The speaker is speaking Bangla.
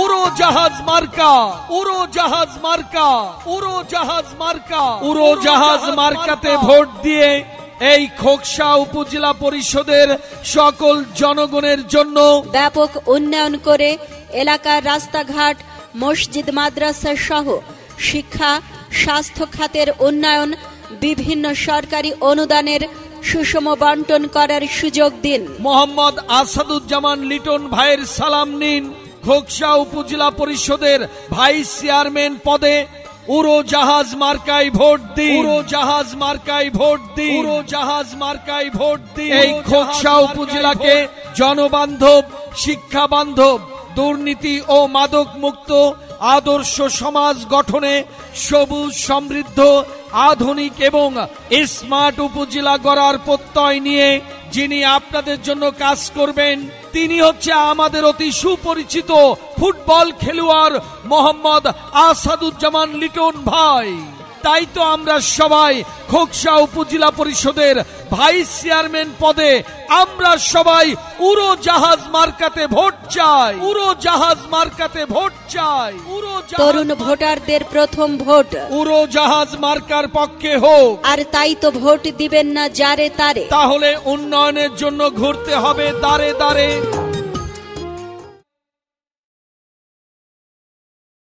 উড়োজাহাজ মার্কা, উড়োজাহাজ মার্কা, উড়োজাহাজ মার্কা, উড়োজাহাজ মার্কাতে ভোট দিয়ে এই খোকসা উপজেলা পরিষদের সকল জনগণের জন্য ব্যাপক উন্নয়ন করে এলাকার রাস্তাঘাট, মসজিদ, মাদ্রাসা সহ শিক্ষা, স্বাস্থ্য খাতের উন্নয়ন, বিভিন্ন সরকারি অনুদানের সুষম বন্টন করার সুযোগ দিন। মোহাম্মদ আসাদুজ্জামান লিটন ভাইয়ের সালাম নিন। খোকসা উপজেলা পরিষদের ভাইস চেয়ারম্যান পদে উড়োজাহাজ মার্কায় ভোট দিন, উড়োজাহাজ মার্কায় ভোট দিন, উড়োজাহাজ মার্কায় ভোট দিন। এই খোকসা উপজেলাকে জনবান্ধব, শিক্ষা বান্ধব, দুর্নীতি ও মাদক মুক্ত আদর্শ সমাজ গঠনে সবুজ, সমৃদ্ধ, আধুনিক এবং স্মার্ট উপজেলা গড়ার প্রত্যয় নিয়ে যিনি আপনাদের জন্য কাজ করবেন তিনি হচ্ছে আমাদের অতি সুপরিচিত ফুটবল খেলোয়াড় মোহাম্মদ আসাদুজ্জামান লিটন ভাই। তাই তো আমরা সবাই খোকসা উপজেলা পরিষদের ভাইস চেয়ারম্যান পদে আমরা সবাই উড়োজাহাজ মার্কাতে ভোট চাই, উড়োজাহাজ মার্কাতে ভোট চাই। তরুণ ভোটারদের প্রথম ভোট উড়োজাহাজ মার্কার পক্ষে হোক। আর তাই তো ভোট দিবেন না যারে তারে। তাহলে উন্নয়নের জন্য ঘুরতে হবে দাঁড়ে দাঁড়ে।